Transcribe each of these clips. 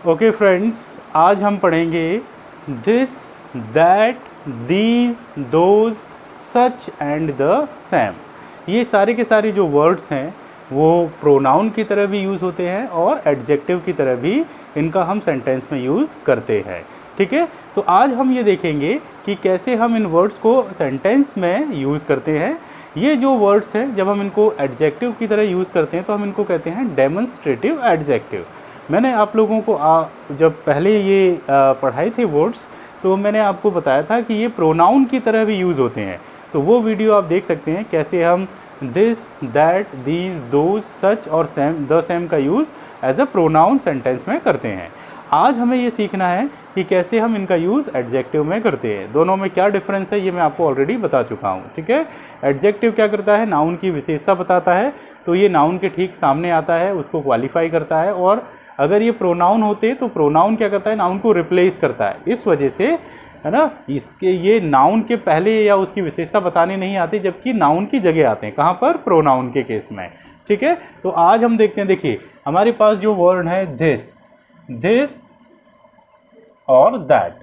Okay friends, आज हम पढ़ेंगे this, that, these, those, such and the Sam. ये सारे के सारे जो वर्ड्स हैं वो प्रोनाउन की तरह भी यूज़ होते हैं और एडजेक्टिव की तरह भी इनका हम सेंटेंस में यूज़ करते हैं। ठीक है, तो आज हम ये देखेंगे कि कैसे हम इन वर्ड्स को सेंटेंस में यूज़ करते हैं। ये जो वर्ड्स हैं, जब हम इनको एडजेक्टिव की तरह यूज़ करते हैं तो हम इनको कहते हैं डेमोन्स्ट्रेटिव एडजेक्टिव। मैंने आप लोगों को जब पहले ये पढ़ाई थे वर्ड्स, तो मैंने आपको बताया था कि ये प्रोनाउन की तरह भी यूज़ होते हैं। तो वो वीडियो आप देख सकते हैं कैसे हम this, that, these, those, such और सैम, द सैम का use as a pronoun sentence में करते हैं। आज हमें ये सीखना है कि कैसे हम इनका यूज़ एडजेक्टिव में करते हैं। दोनों में क्या डिफरेंस है ये मैं आपको ऑलरेडी बता चुका हूँ। ठीक है, एडजेक्टिव क्या करता है, नाउन की विशेषता बताता है, तो ये नाउन के ठीक सामने आता है, उसको क्वालिफाई करता है। और अगर ये प्रोनाउन होते तो प्रोनाउन क्या करता है, नाउन को रिप्लेस करता है। इस वजह से, है ना, इसके ये नाउन के पहले या उसकी विशेषता बताने नहीं आते, जबकि नाउन की जगह आते हैं। कहाँ पर? प्रोनाउन के केस में। ठीक है, तो आज हम देखते हैं। देखिए हमारे पास जो वर्ड है दिस, दिस और दैट,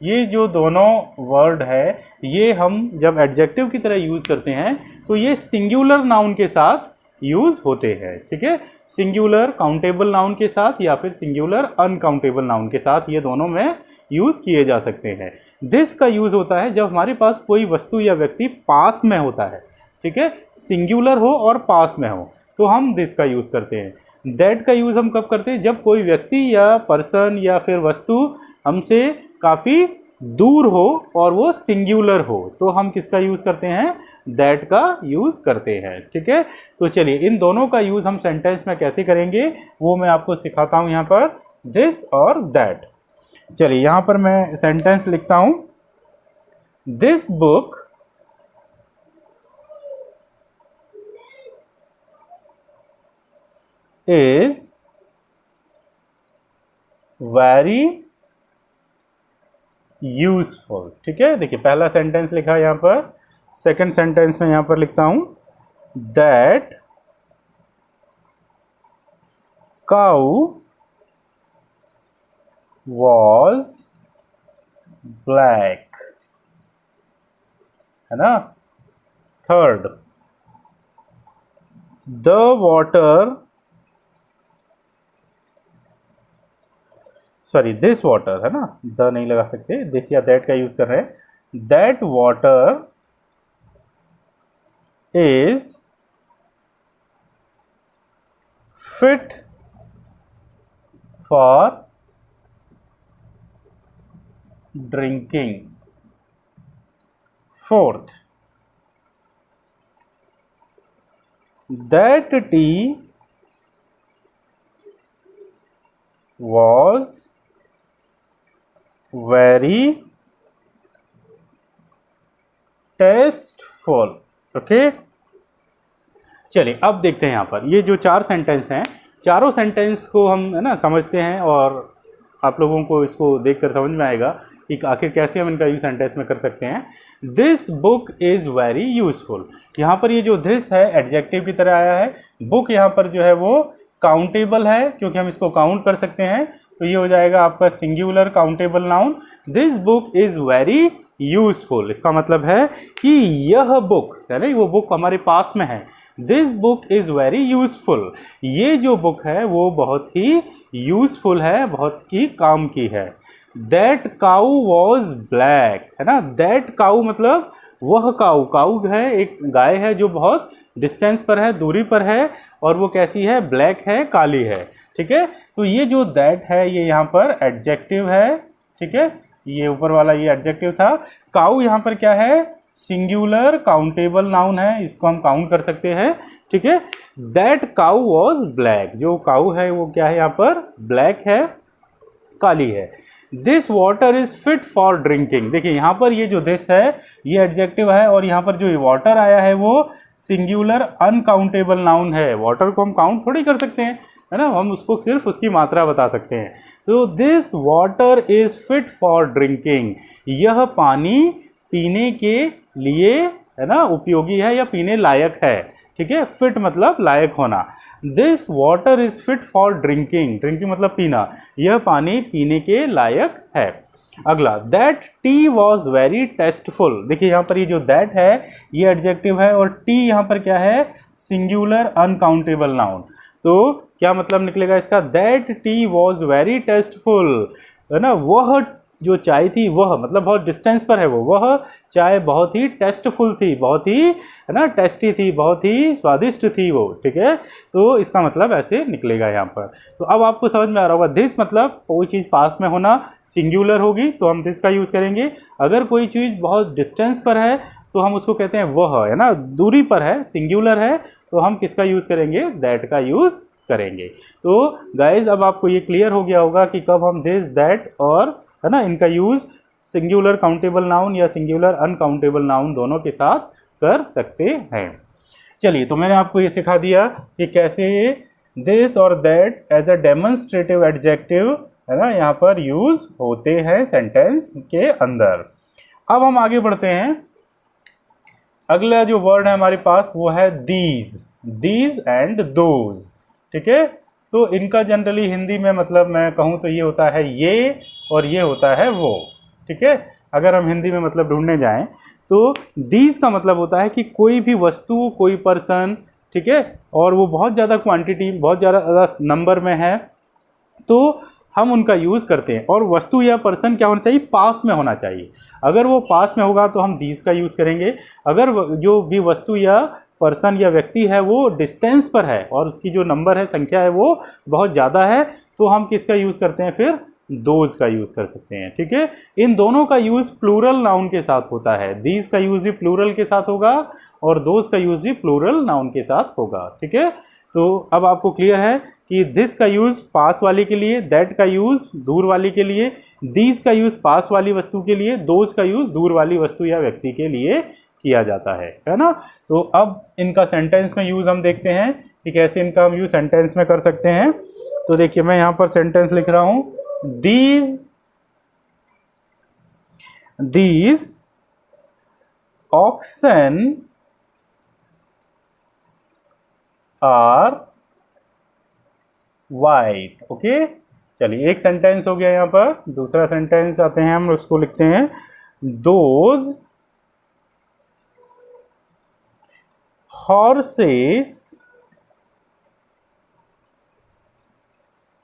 ये जो दोनों वर्ड है ये हम जब एडजेक्टिव की तरह यूज़ करते हैं तो ये सिंगुलर नाउन के साथ यूज़ होते हैं। ठीक है, सिंगुलर काउंटेबल नाउन के साथ या फिर सिंगुलर अनकाउंटेबल नाउन के साथ, ये दोनों में यूज़ किए जा सकते हैं। दिस का यूज़ होता है जब हमारे पास कोई वस्तु या व्यक्ति पास में होता है। ठीक है, सिंगुलर हो और पास में हो तो हम दिस का यूज़ करते हैं। दैट का यूज़ हम कब करते हैं? जब कोई व्यक्ति या पर्सन या फिर वस्तु हमसे काफ़ी दूर हो और वो सिंगुलर हो, तो हम किसका यूज़ करते हैं? दैट का यूज़ करते हैं। ठीक है, तो चलिए इन दोनों का यूज़ हम सेंटेंस में कैसे करेंगे वो मैं आपको सिखाता हूँ यहाँ पर, दिस और दैट। चलिए यहाँ पर मैं सेंटेंस लिखता हूँ, this book is very useful. ठीक है, देखिए पहला सेंटेंस लिखा है यहाँ पर। सेकंड सेंटेंस में यहाँ पर लिखता हूं, दैट काउ वॉज ब्लैक, है ना। Third, the water, sorry this water, है ना, द नहीं लगा सकते, दिस या दैट का यूज कर रहे हैं। That water is fit for drinking. Fourth, that tea was very tasteful. Okay, चलिए अब देखते हैं यहाँ पर ये जो चार सेंटेंस हैं, चारों सेंटेंस को हम, है ना, समझते हैं और आप लोगों को इसको देखकर समझ में आएगा कि आखिर कैसे हम इनका यूज सेंटेंस में कर सकते हैं। This book is very useful, यहाँ पर ये जो दिस है एडजेक्टिव की तरह आया है। बुक यहाँ पर जो है वो काउंटेबल है क्योंकि हम इसको काउंट कर सकते हैं, तो ये हो जाएगा आपका singular countable noun. This book is very useful, इसका मतलब है कि यह बुक, है ना, वो बुक हमारे पास में है। This book is very useful, ये जो बुक है वो बहुत ही यूजफुल है, बहुत ही काम की है। दैट काउ वॉज ब्लैक, है ना, दैट काउ मतलब वह काउ, काउ है एक गाय है जो बहुत डिस्टेंस पर है, दूरी पर है, और वो कैसी है? ब्लैक है, काली है। ठीक है, तो ये जो दैट है ये यहाँ पर एडजेक्टिव है। ठीक है, ये ऊपर वाला ये एडजेक्टिव था। काउ यहाँ पर क्या है? सिंगुलर काउंटेबल नाउन है, इसको हम काउंट कर सकते हैं। ठीक है, दैट काउ वॉज ब्लैक, जो काउ है वो क्या है? यहाँ पर ब्लैक है, काली है। This water is fit for drinking, देखिए यहाँ पर ये जो दिस है ये एडजेक्टिव है और यहाँ पर जो वाटर आया है वो सिंगुलर अनकाउंटेबल नाउन है। वाटर को हम काउंट थोड़ी कर सकते हैं, है ना, हम उसको सिर्फ उसकी मात्रा बता सकते हैं। तो this water is fit for drinking, यह पानी पीने के लिए, है ना, उपयोगी है या पीने लायक है। ठीक है, फिट मतलब लायक होना। This water is fit for drinking, drinking मतलब पीना, यह पानी पीने के लायक है। अगला, that T was very tasteful. देखिए यहाँ पर ये जो दैट है ये एडजेक्टिव है और टी यहाँ पर क्या है, सिंगुलर अनकाउंटेबल नाउन। तो क्या मतलब निकलेगा इसका, that T was very tasteful, है ना, वह जो चाय थी, वह मतलब बहुत डिस्टेंस पर है वह चाय बहुत ही टेस्टफुल थी, बहुत ही, है ना, टेस्टी थी, बहुत ही स्वादिष्ट थी वो, ठीक है। तो इसका मतलब ऐसे निकलेगा यहाँ पर। तो अब आपको समझ में आ रहा होगा, दिस मतलब कोई चीज़ पास में होना, सिंगुलर होगी तो हम दिस का यूज़ करेंगे। अगर कोई चीज़ बहुत डिस्टेंस पर है तो हम उसको कहते हैं वह, है ना, दूरी पर है, सिंगुलर है, तो हम किसका यूज़ करेंगे, दैट का यूज़ करेंगे। तो गाइज अब आपको ये क्लियर हो गया होगा कि कब हम दिस, दैट और, है ना, इनका यूज़ सिंगुलर काउंटेबल नाउन या सिंगुलर अनकाउंटेबल नाउन दोनों के साथ कर सकते हैं। चलिए, तो मैंने आपको ये सिखा दिया कि कैसे दिस और that as a demonstrative adjective, है ना, यहाँ पर यूज़ होते हैं सेंटेंस के अंदर। अब हम आगे बढ़ते हैं। अगला जो वर्ड है हमारे पास वो है दीज, दीज एंड दोज, ठीक है। तो इनका जनरली हिंदी में मतलब मैं कहूँ तो ये होता है ये और ये होता है वो, ठीक है। अगर हम हिंदी में मतलब ढूंढने जाएं तो दीज का मतलब होता है कि कोई भी वस्तु, कोई पर्सन, ठीक है, और वो बहुत ज़्यादा क्वांटिटी, बहुत ज़्यादा नंबर में है तो हम उनका यूज़ करते हैं। और वस्तु या पर्सन क्या होना चाहिए, पास में होना चाहिए। अगर वो पास में होगा तो हम दीज का यूज़ करेंगे। अगर जो भी वस्तु या पर्सन या व्यक्ति है वो डिस्टेंस पर है और उसकी जो नंबर है, संख्या है, वो बहुत ज़्यादा है तो हम किसका यूज़ करते हैं, फिर दोज का यूज़ कर सकते हैं, ठीक है। इन दोनों का यूज़ प्लूरल नाउन के साथ होता है। दीज का यूज़ भी प्लूरल के साथ होगा और दोज का यूज़ भी प्लूरल नाउन के साथ होगा, ठीक है। तो अब आपको क्लियर है कि दिस का यूज़ पास वाले के लिए, दैट का यूज़ दूर वाले के लिए, दीज का यूज़ पास वाली वस्तु के लिए, दोज का यूज़ दूर वाली वस्तु या व्यक्ति के लिए किया जाता है ना। तो अब इनका सेंटेंस में यूज़ हम देखते हैं कि कैसे इनका हम यूज़ सेंटेंस में कर सकते हैं। तो देखिए मैं यहाँ पर सेंटेंस लिख रहा हूँ, these oxen are white, okay. चलिए एक सेंटेंस हो गया यहाँ पर। दूसरा सेंटेंस आते हैं, हम उसको लिखते हैं, those horses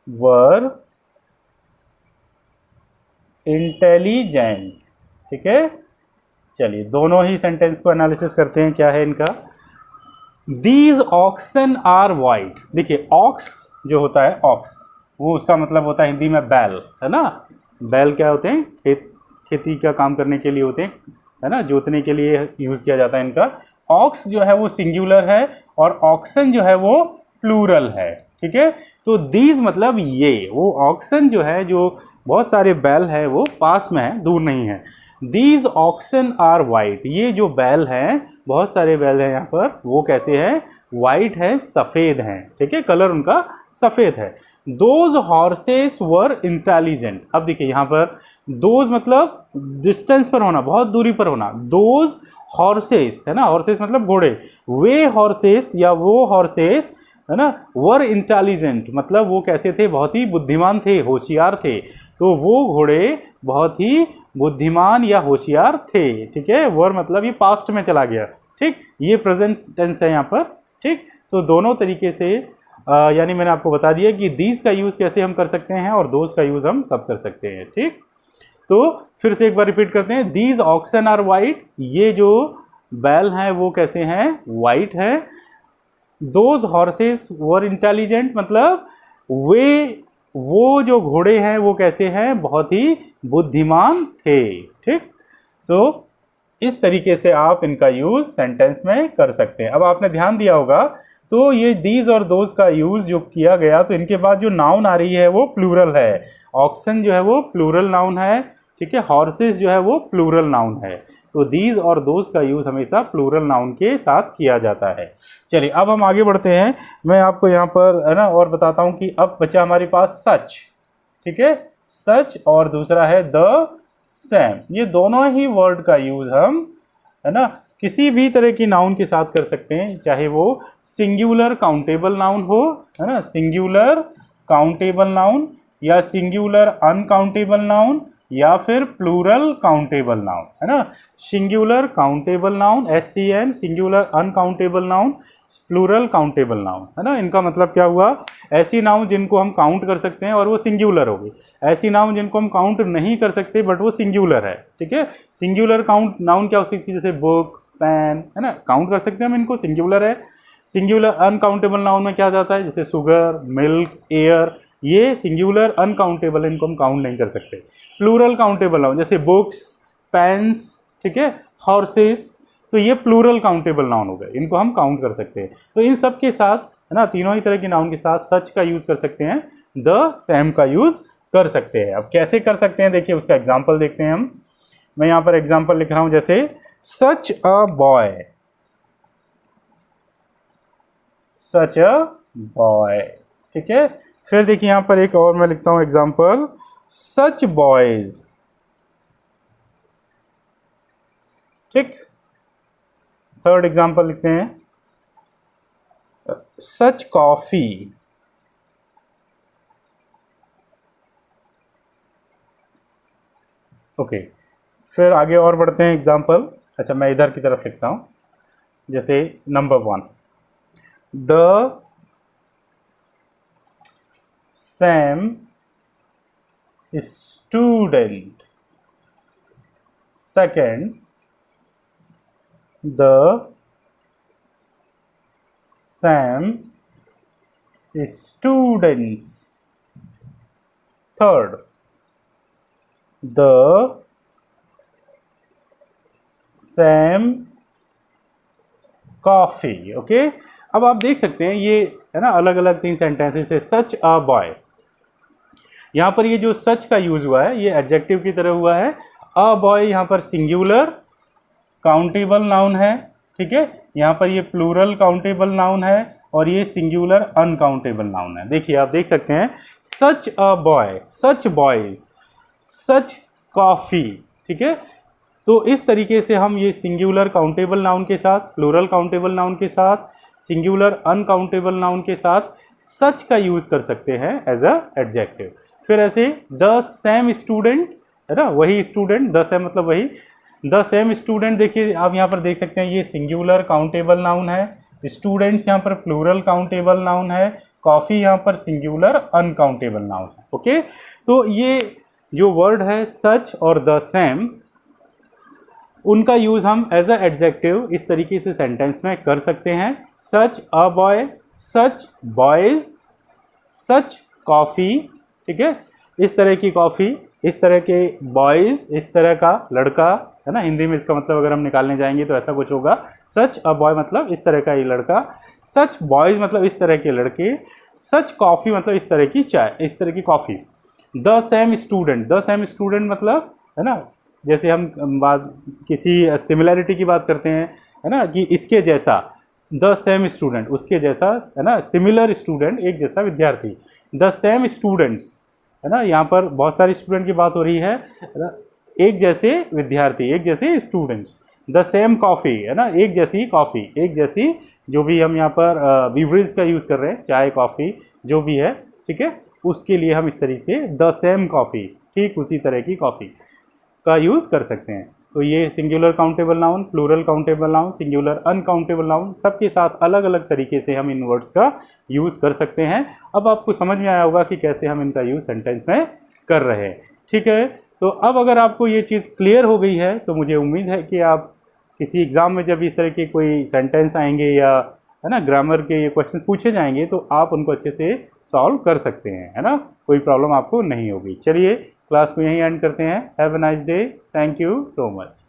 were इंटेलिजेंट, ठीक है। चलिए दोनों ही सेंटेंस को एनालिसिस करते हैं, क्या है इनका। दीज ऑक्सन आर वाइट, देखिए ऑक्स जो होता है, ऑक्स वो उसका मतलब होता है हिंदी में बैल, है ना। बैल क्या होते हैं, खेती का काम करने के लिए होते हैं, है ना, जोतने के लिए यूज़ किया जाता है इनका। ऑक्स जो है वो सिंगुलर है और ऑक्सन जो है वो प्लूरल है, ठीक है। तो दीज मतलब ये, वो ऑक्सन जो है, जो बहुत सारे बैल है वो पास में है, दूर नहीं है। दीज ऑक्सन आर वाइट, ये जो बैल हैं, बहुत सारे बैल हैं यहाँ पर, वो कैसे हैं, वाइट है, सफ़ेद हैं, ठीक है, कलर उनका सफ़ेद है। दोज हॉर्सेस वर इंटेलिजेंट, अब देखिए यहाँ पर दोज मतलब डिस्टेंस पर होना, बहुत दूरी पर होना। दोज हॉर्सेस, है ना, हॉर्सेस मतलब घोड़े, वे हॉर्सेस या वो हॉर्सेस, है ना, वर इंटेलिजेंट मतलब वो कैसे थे, बहुत ही बुद्धिमान थे, होशियार थे। तो वो घोड़े बहुत ही बुद्धिमान या होशियार थे, ठीक है। वर मतलब ये पास्ट में चला गया, ठीक, ये प्रेजेंट टेंस है यहाँ पर, ठीक। तो दोनों तरीके से यानी मैंने आपको बता दिया कि दीज का यूज़ कैसे हम कर सकते हैं और दोज का यूज़ हम कब कर सकते हैं, ठीक। तो फिर से एक बार रिपीट करते हैं, दीज ऑक्सन आर वाइट, ये जो बैल हैं वो कैसे हैं, वाइट है। दोज हॉर्सेस वर इंटेलिजेंट मतलब वो जो घोड़े हैं वो कैसे हैं, बहुत ही बुद्धिमान थे, ठीक। तो इस तरीके से आप इनका यूज़ सेंटेंस में कर सकते हैं। अब आपने ध्यान दिया होगा तो ये दीज और दोज का यूज़ जो किया गया, तो इनके बाद जो नाउन आ रही है वो प्लूरल है। ऑक्सन जो है वो प्लूरल नाउन है, ठीक है। हॉर्सेस जो है वो प्लूरल नाउन है। तो दीज और दोज का यूज़ हमेशा प्लूरल नाउन के साथ किया जाता है। चलिए अब हम आगे बढ़ते हैं। मैं आपको यहाँ पर, है ना, और बताता हूँ कि अब बचा हमारे पास सच, ठीक है, सच, और दूसरा है द सेम। ये दोनों ही वर्ड का यूज़ हम, है ना, किसी भी तरह की नाउन के साथ कर सकते हैं, चाहे वो सिंगुलर काउंटेबल नाउन हो, है ना, सिंगुलर काउंटेबल नाउन या सिंगुलर अनकाउंटेबल नाउन या फिर प्लूरल काउंटेबल नाउन, है ना। Singular countable noun SCN, singular uncountable noun plural countable noun, है ना। इनका मतलब क्या हुआ, ऐसी नाउन जिनको हम काउंट कर सकते हैं और वो सिंगुलर होगी, ऐसी नाउन जिनको हम काउंट नहीं कर सकते बट वो सिंगुलर है, ठीक है। सिंगुलर काउंट नाउन क्या हो सकती है, जैसे बुक, पेन, है ना, काउंट कर सकते हैं हम इनको, सिंगुलर है। सिंगुलर अनकाउंटेबल नाउन में क्या जाता है, जैसे शुगर, मिल्क, एयर, ये सिंगुलर अनकाउंटेबल, इनको हम काउंट नहीं कर सकते। प्लूरल काउंटेबल नाउन जैसे बुक्स, पेन्स, ठीक है, हॉर्सेस, तो ये प्लूरल काउंटेबल नाउन हो गए, इनको हम काउंट कर सकते हैं। तो इन सब के साथ, है ना, तीनों ही तरह के नाउन के साथ सच का यूज़ कर सकते हैं, द, सैम का यूज़ कर सकते हैं। अब कैसे कर सकते हैं, देखिए उसका एग्जाम्पल देखते हैं हम। मैं यहाँ पर एग्जाम्पल लिख रहा हूँ, जैसे सच a boy, such a boy, ठीक है। फिर देखिए यहाँ पर एक और मैं लिखता हूँ एग्जाम्पल, सच बॉयज, ठीक। थर्ड एग्जाम्पल लिखते हैं, सच कॉफी, ओके। फिर आगे और बढ़ते हैं एग्जाम्पल। अच्छा, मैं इधर की तरफ लिखता हूँ, जैसे number 1, the Sam student, second, the Sam students, third, the Sam coffee, okay. अब आप देख सकते हैं ये, है ना, अलग अलग 3 सेंटेंसेस है। सच अ बॉय, यहाँ पर ये जो सच का यूज हुआ है ये एडजेक्टिव की तरह हुआ है। अ बॉय यहाँ पर सिंगुलर काउंटेबल नाउन है, ठीक है। यहाँ पर ये प्लूरल काउंटेबल नाउन है और ये सिंगुलर अनकाउंटेबल नाउन है। देखिए आप देख सकते हैं, such a boy, such boys, such coffee, ठीक है। तो इस तरीके से हम ये सिंगुलर काउंटेबल नाउन के साथ, प्लूरल काउंटेबल नाउन के साथ, सिंगुलर अनकाउंटेबल नाउन के साथ सच का यूज़ कर सकते हैं एज अ एडजेक्टिव। फिर ऐसे द सेम स्टूडेंट, है ना, वही स्टूडेंट, द सेम मतलब वही, द सेम स्टूडेंट, देखिए आप यहाँ पर देख सकते हैं ये सिंगुलर काउंटेबल नाउन है, स्टूडेंट्स यहाँ पर प्लूरल काउंटेबल नाउन है, कॉफ़ी यहाँ पर सिंगुलर अनकाउंटेबल नाउन है, ओके। तो ये जो वर्ड है सच और द सेम, उनका यूज़ हम एज अ एडजेक्टिव इस तरीके से सेंटेंस में कर सकते हैं। Such a boy, such boys, such coffee, ठीक है, इस तरह की कॉफ़ी, इस तरह के बॉयज़, इस तरह का लड़का, है ना। हिंदी में इसका मतलब अगर हम निकालने जाएंगे तो ऐसा कुछ होगा, सच अ बॉय मतलब इस तरह का ये लड़का, सच बॉयज़ मतलब इस तरह के लड़के, सच कॉफ़ी मतलब इस तरह की चाय, इस तरह की coffee. The same student, the same student मतलब, है ना, जैसे हम बात किसी सिमिलैरिटी की बात करते हैं, है ना, कि इसके जैसा, द सेम स्टूडेंट, उसके जैसा, है ना, सिमिलर स्टूडेंट, एक जैसा विद्यार्थी, द सेम स्टूडेंट्स, है ना, यहाँ पर बहुत सारे स्टूडेंट की बात हो रही है ना, एक जैसे विद्यार्थी, एक जैसे स्टूडेंट्स। द सेम कॉफ़ी, है ना, एक जैसी कॉफ़ी, एक जैसी, जो भी हम यहाँ पर बीवरेज का यूज़ कर रहे हैं, चाय, कॉफ़ी, जो भी है, ठीक है, उसके लिए हम इस तरीके द सेम कॉफ़ी, ठीक उसी तरह की कॉफ़ी का यूज़ कर सकते हैं। तो ये singular countable noun, plural countable noun, singular uncountable noun, सबके साथ अलग अलग तरीके से हम इन वर्ड्स का यूज़ कर सकते हैं। अब आपको समझ में आया होगा कि कैसे हम इनका यूज़ सेंटेंस में कर रहे हैं, ठीक है। तो अब अगर आपको ये चीज़ क्लियर हो गई है तो मुझे उम्मीद है कि आप किसी एग्ज़ाम में जब इस तरह के कोई सेंटेंस आएंगे या, है ना, ग्रामर के ये क्वेश्चन पूछे जाएंगे तो आप उनको अच्छे से सॉल्व कर सकते हैं, है ना, कोई प्रॉब्लम आपको नहीं होगी। चलिए क्लास को यहीं एंड करते हैं। Have a nice day, thank you so much.